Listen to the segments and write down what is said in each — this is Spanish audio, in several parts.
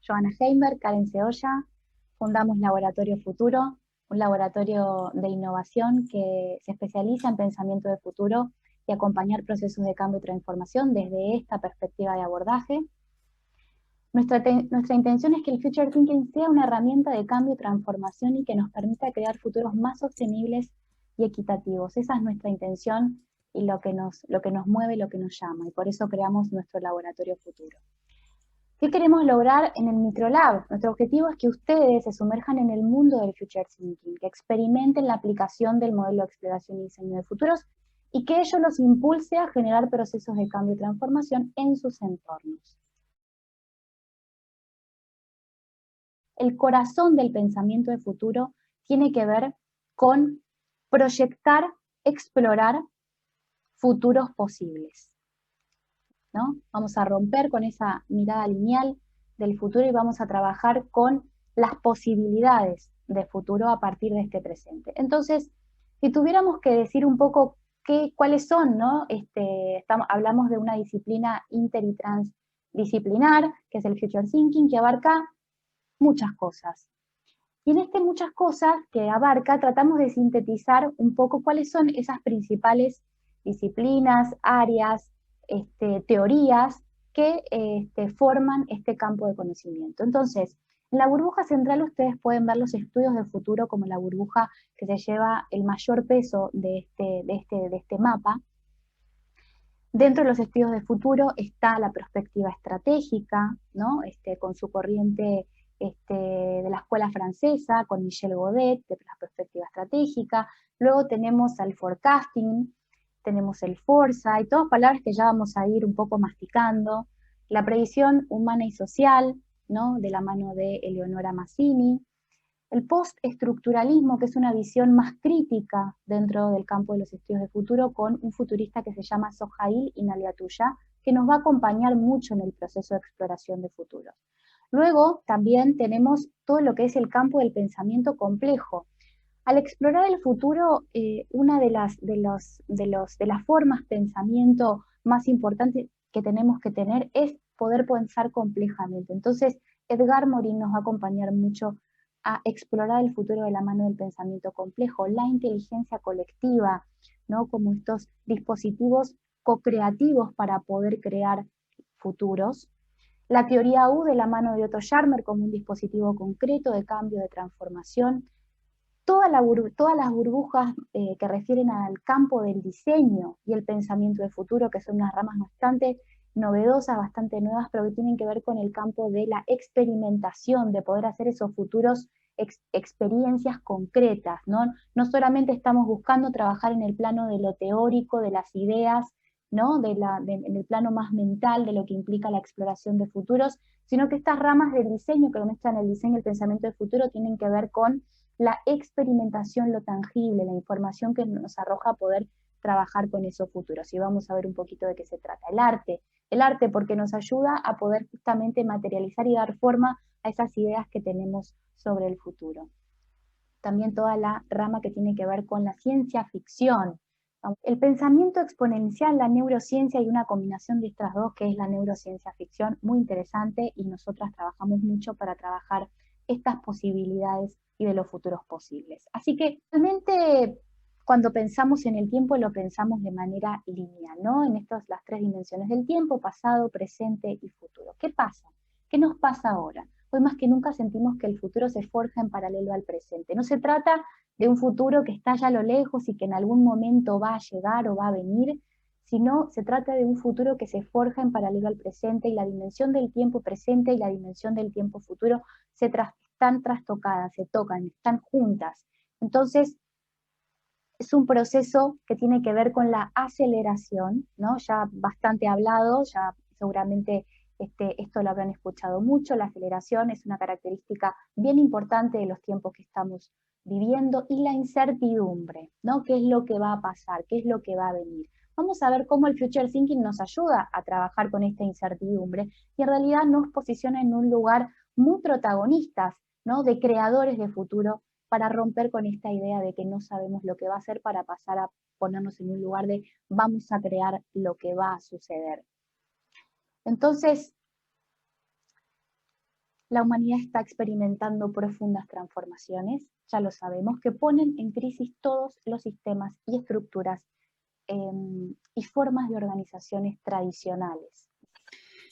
Johanna Heimberg, Karen Ceolla, fundamos Laboratorio Futuro, un laboratorio de innovación que se especializa en pensamiento de futuro y acompañar procesos de cambio y transformación desde esta perspectiva de abordaje. Nuestra intención es que el Future Thinking sea una herramienta de cambio y transformación y que nos permita crear futuros más sostenibles y equitativos. Esa es nuestra intención y lo que nos mueve, lo que nos llama, y por eso creamos nuestro Laboratorio Futuro. ¿Qué queremos lograr en el Microlab? Nuestro objetivo es que ustedes se sumerjan en el mundo del Future Thinking, que experimenten la aplicación del modelo de exploración y diseño de futuros y que ello los impulse a generar procesos de cambio y transformación en sus entornos. El corazón del pensamiento de futuro tiene que ver con proyectar, explorar futuros posibles, ¿no? Vamos a romper con esa mirada lineal del futuro y vamos a trabajar con las posibilidades de futuro a partir de este presente. Entonces, si tuviéramos que decir un poco cuáles son, ¿no? Hablamos de una disciplina inter y transdisciplinar, que es el Future Thinking, que abarca muchas cosas. Y en muchas cosas que abarca, tratamos de sintetizar un poco cuáles son esas principales disciplinas, áreas, teorías que forman este campo de conocimiento. Entonces, en la burbuja central ustedes pueden ver los estudios de futuro como la burbuja que se lleva el mayor peso de este mapa. Dentro de los estudios de futuro está la perspectiva estratégica, ¿no? Con su corriente de la escuela francesa, con Michel Godet, de la perspectiva estratégica. Luego tenemos al forecasting, tenemos el foresight, todas palabras que ya vamos a ir un poco masticando. La previsión humana y social, ¿no? De la mano de Eleonora Mazzini. El postestructuralismo, que es una visión más crítica dentro del campo de los estudios de futuro, con un futurista que se llama Sohail Inayatullah, que nos va a acompañar mucho en el proceso de exploración de futuros. Luego también tenemos todo lo que es el campo del pensamiento complejo. Al explorar el futuro, una de las formas de pensamiento más importantes que tenemos que tener es poder pensar complejamente. Entonces, Edgar Morin nos va a acompañar mucho a explorar el futuro de la mano del pensamiento complejo, la inteligencia colectiva, ¿no? Como estos dispositivos co-creativos para poder crear futuros. La teoría U de la mano de Otto Scharmer como un dispositivo concreto de cambio, de transformación. Todas las burbujas que refieren al campo del diseño y el pensamiento de futuro, que son unas ramas bastante novedosas, bastante nuevas, pero que tienen que ver con el campo de la experimentación, de poder hacer esos futuros experiencias concretas, ¿no? No solamente estamos buscando trabajar en el plano de lo teórico, de las ideas, ¿no? En el plano más mental de lo que implica la exploración de futuros, sino que estas ramas del diseño que mezclan el diseño y el pensamiento de futuro tienen que ver con la experimentación, lo tangible, la información que nos arroja poder trabajar con esos futuros. Y vamos a ver un poquito de qué se trata. El arte porque nos ayuda a poder justamente materializar y dar forma a esas ideas que tenemos sobre el futuro. También toda la rama que tiene que ver con la ciencia ficción. El pensamiento exponencial, la neurociencia y una combinación de estas dos, que es la neurociencia ficción, muy interesante, y nosotras trabajamos mucho para trabajar estas posibilidades y de los futuros posibles. Así que realmente cuando pensamos en el tiempo lo pensamos de manera lineal, ¿no? En las tres dimensiones del tiempo, pasado, presente y futuro. ¿Qué pasa? ¿Qué nos pasa ahora? Hoy más que nunca sentimos que el futuro se forja en paralelo al presente. No se trata de un futuro que está ya a lo lejos y que en algún momento va a llegar o va a venir, sino se trata de un futuro que se forja en paralelo al presente, y la dimensión del tiempo presente y la dimensión del tiempo futuro están trastocadas, se tocan, están juntas. Entonces, es un proceso que tiene que ver con la aceleración, ¿no? Ya bastante hablado, ya seguramente esto lo habrán escuchado mucho. La aceleración es una característica bien importante de los tiempos que estamos viviendo, y la incertidumbre, ¿no? ¿Qué es lo que va a pasar? ¿Qué es lo que va a venir? Vamos a ver cómo el Future Thinking nos ayuda a trabajar con esta incertidumbre y en realidad nos posiciona en un lugar muy protagonistas, ¿no? De creadores de futuro, para romper con esta idea de que no sabemos lo que va a ser, para pasar a ponernos en un lugar de vamos a crear lo que va a suceder. Entonces, La humanidad está experimentando profundas transformaciones, ya lo sabemos, que ponen en crisis todos los sistemas y estructuras y formas de organizaciones tradicionales.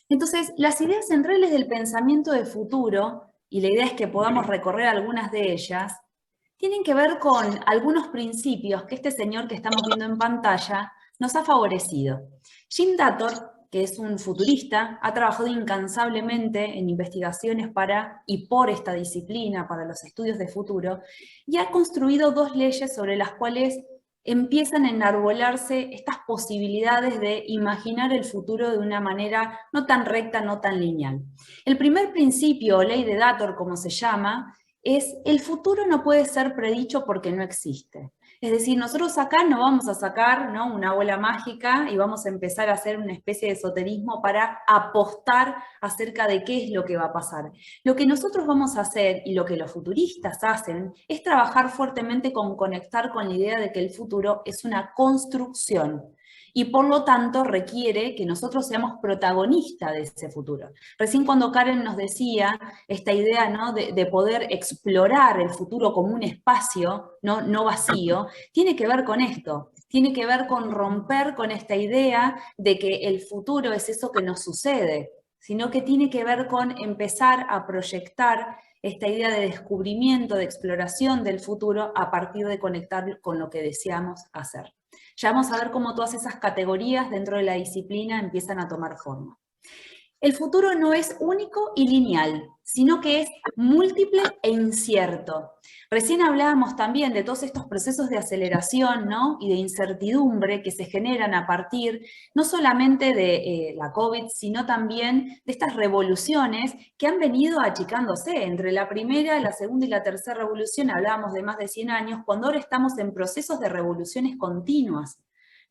Entonces, las ideas centrales del pensamiento de futuro, y la idea es que podamos recorrer algunas de ellas, tienen que ver con algunos principios que este señor que estamos viendo en pantalla nos ha favorecido. Jim Dator, que es un futurista, ha trabajado incansablemente en investigaciones para y por esta disciplina, para los estudios de futuro, y ha construido dos leyes sobre las cuales empiezan a enarbolarse estas posibilidades de imaginar el futuro de una manera no tan recta, no tan lineal. El primer principio, o ley de Dator, como se llama, es el futuro no puede ser predicho porque no existe. Es decir, nosotros acá no vamos a sacar, ¿no?, una bola mágica y vamos a empezar a hacer una especie de esoterismo para apostar acerca de qué es lo que va a pasar. Lo que nosotros vamos a hacer y lo que los futuristas hacen es trabajar fuertemente con conectar con la idea de que el futuro es una construcción y por lo tanto requiere que nosotros seamos protagonistas de ese futuro. Recién cuando Karen nos decía esta idea, ¿no?, de poder explorar el futuro como un espacio, no vacío, tiene que ver con esto, tiene que ver con romper con esta idea de que el futuro es eso que nos sucede, sino que tiene que ver con empezar a proyectar esta idea de descubrimiento, de exploración del futuro a partir de conectar con lo que deseamos hacer. Ya vamos a ver cómo todas esas categorías dentro de la disciplina empiezan a tomar forma. El futuro no es único y lineal, sino que es múltiple e incierto. Recién hablábamos también de todos estos procesos de aceleración, ¿no?, y de incertidumbre que se generan a partir no solamente de la COVID, sino también de estas revoluciones que han venido achicándose. Entre la primera, la segunda y la tercera revolución hablábamos de más de 100 años, cuando ahora estamos en procesos de revoluciones continuas,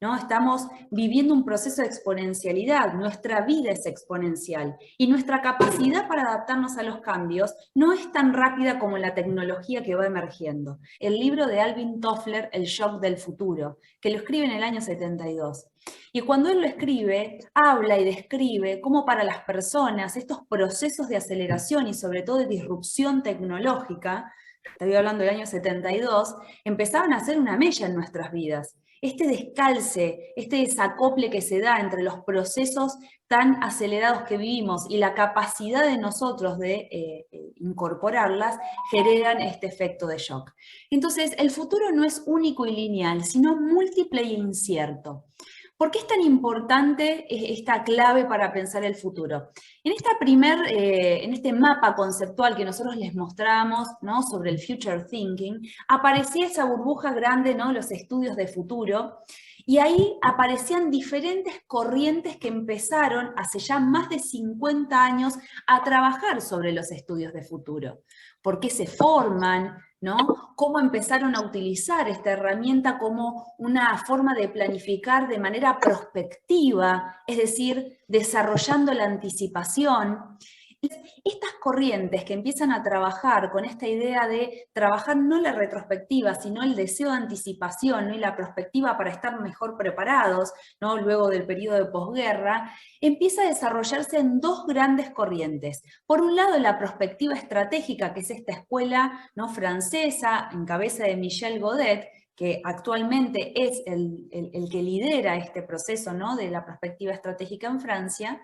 ¿no? Estamos viviendo un proceso de exponencialidad, nuestra vida es exponencial y nuestra capacidad para adaptarnos a los cambios no es tan rápida como la tecnología que va emergiendo. El libro de Alvin Toffler, El shock del futuro, que lo escribe en el año 72. Y cuando él lo escribe, habla y describe cómo para las personas estos procesos de aceleración y sobre todo de disrupción tecnológica, estoy hablando del año 72, empezaban a hacer una mella en nuestras vidas. Este descalce, este desacople que se da entre los procesos tan acelerados que vivimos y la capacidad de nosotros de incorporarlas, generan este efecto de shock. Entonces, el futuro no es único y lineal, sino múltiple e incierto. ¿Por qué es tan importante esta clave para pensar el futuro? En este mapa conceptual que nosotros les mostramos, ¿no?, sobre el future thinking, aparecía esa burbuja grande, ¿no?, los estudios de futuro, y ahí aparecían diferentes corrientes que empezaron hace ya más de 50 años a trabajar sobre los estudios de futuro. ¿Por qué se forman? ¿No? Cómo empezaron a utilizar esta herramienta como una forma de planificar de manera prospectiva, es decir, desarrollando la anticipación. Estas corrientes que empiezan a trabajar con esta idea de trabajar no la retrospectiva, sino el deseo de anticipación, ¿no?, y la prospectiva para estar mejor preparados, ¿no?, luego del periodo de posguerra, empieza a desarrollarse en dos grandes corrientes. Por un lado, la perspectiva estratégica, que es esta escuela, ¿no?, francesa, en cabeza de Michel Godet, que actualmente es el que lidera este proceso, ¿no?, de la perspectiva estratégica en Francia,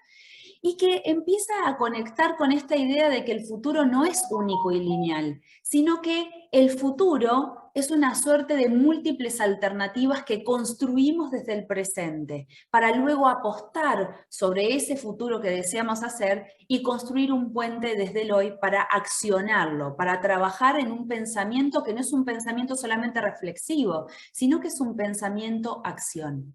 y que empieza a conectar con esta idea de que el futuro no es único y lineal, sino que el futuro es una suerte de múltiples alternativas que construimos desde el presente, para luego apostar sobre ese futuro que deseamos hacer y construir un puente desde el hoy para accionarlo, para trabajar en un pensamiento que no es un pensamiento solamente reflexivo, sino que es un pensamiento acción.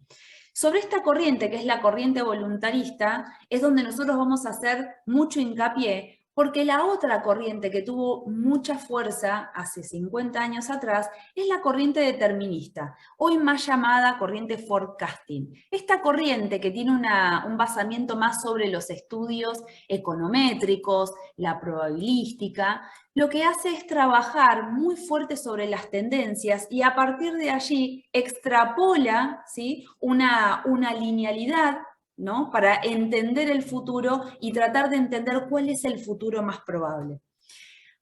Sobre esta corriente, que es la corriente voluntarista, es donde nosotros vamos a hacer mucho hincapié, porque la otra corriente que tuvo mucha fuerza hace 50 años atrás es la corriente determinista, hoy más llamada corriente forecasting. Esta corriente que tiene un basamiento más sobre los estudios econométricos, la probabilística, lo que hace es trabajar muy fuerte sobre las tendencias y a partir de allí extrapola, ¿sí?, una linealidad ¿no? Para entender el futuro y tratar de entender cuál es el futuro más probable.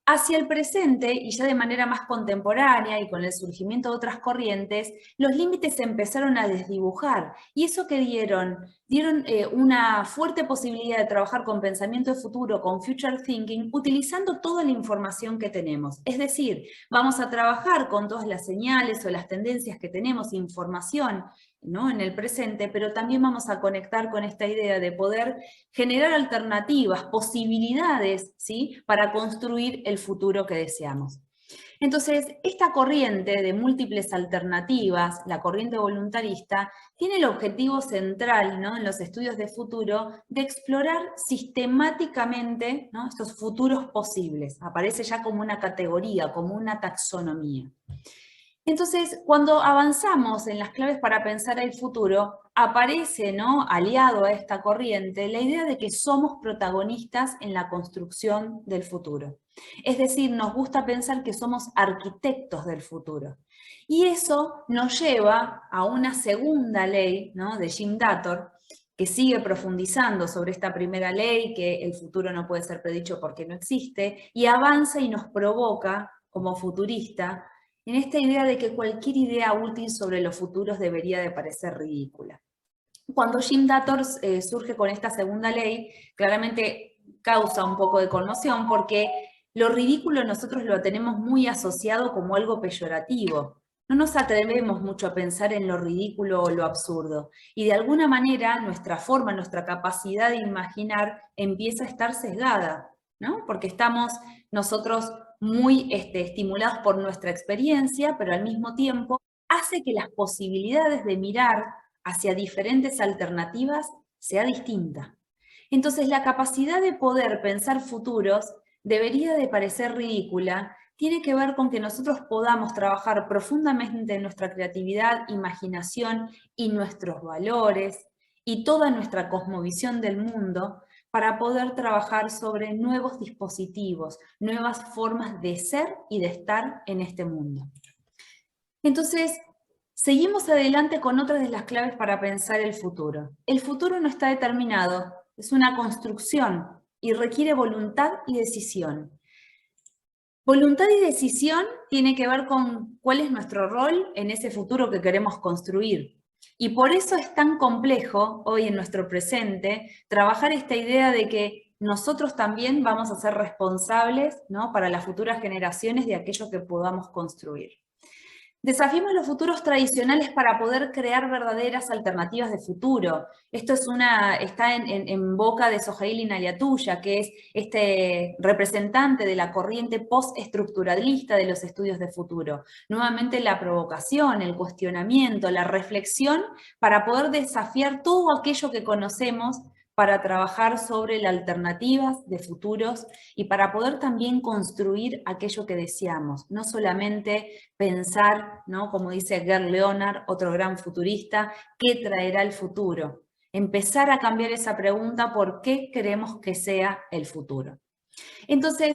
Hacia el presente, y ya de manera más contemporánea y con el surgimiento de otras corrientes, los límites se empezaron a desdibujar. Y eso que dieron una fuerte posibilidad de trabajar con pensamiento de futuro, con future thinking, utilizando toda la información que tenemos. Es decir, vamos a trabajar con todas las señales o las tendencias que tenemos, información, ¿no?, en el presente, pero también vamos a conectar con esta idea de poder generar alternativas, posibilidades, ¿sí?, para construir el futuro que deseamos. Entonces, esta corriente de múltiples alternativas, la corriente voluntarista, tiene el objetivo central, ¿no?, en los estudios de futuro, de explorar sistemáticamente, ¿no?, estos futuros posibles. Aparece ya como una categoría, como una taxonomía. Entonces, cuando avanzamos en las claves para pensar el futuro, aparece, ¿no?, aliado a esta corriente, la idea de que somos protagonistas en la construcción del futuro. Es decir, nos gusta pensar que somos arquitectos del futuro. Y eso nos lleva a una segunda ley, ¿no?, de Jim Dator, que sigue profundizando sobre esta primera ley, que el futuro no puede ser predicho porque no existe, y avanza y nos provoca, como futurista, en esta idea de que cualquier idea útil sobre los futuros debería de parecer ridícula. Cuando Jim Dator surge con esta segunda ley, claramente causa un poco de conmoción porque lo ridículo nosotros lo tenemos muy asociado como algo peyorativo. No nos atrevemos mucho a pensar en lo ridículo o lo absurdo. Y de alguna manera nuestra forma, nuestra capacidad de imaginar empieza a estar sesgada, ¿no? Porque estamos nosotros muy estimulados por nuestra experiencia, pero al mismo tiempo hace que las posibilidades de mirar hacia diferentes alternativas sea distinta. Entonces, la capacidad de poder pensar futuros debería de parecer ridícula, tiene que ver con que nosotros podamos trabajar profundamente en nuestra creatividad, imaginación y nuestros valores y toda nuestra cosmovisión del mundo para poder trabajar sobre nuevos dispositivos, nuevas formas de ser y de estar en este mundo. Entonces, seguimos adelante con otras de las claves para pensar el futuro. El futuro no está determinado, es una construcción y requiere voluntad y decisión. Voluntad y decisión tiene que ver con cuál es nuestro rol en ese futuro que queremos construir. Y por eso es tan complejo hoy en nuestro presente trabajar esta idea de que nosotros también vamos a ser responsables, ¿no?, para las futuras generaciones de aquello que podamos construir. Desafiemos los futuros tradicionales para poder crear verdaderas alternativas de futuro. Esto está en boca de Sohail Inayatullah, que es este representante de la corriente postestructuralista de los estudios de futuro. Nuevamente la provocación, el cuestionamiento, la reflexión para poder desafiar todo aquello que conocemos para trabajar sobre las alternativas de futuros y para poder también construir aquello que deseamos, no solamente pensar, ¿no?, como dice Gerd Leonhard, otro gran futurista, ¿qué traerá el futuro? Empezar a cambiar esa pregunta, ¿por qué queremos que sea el futuro? Entonces,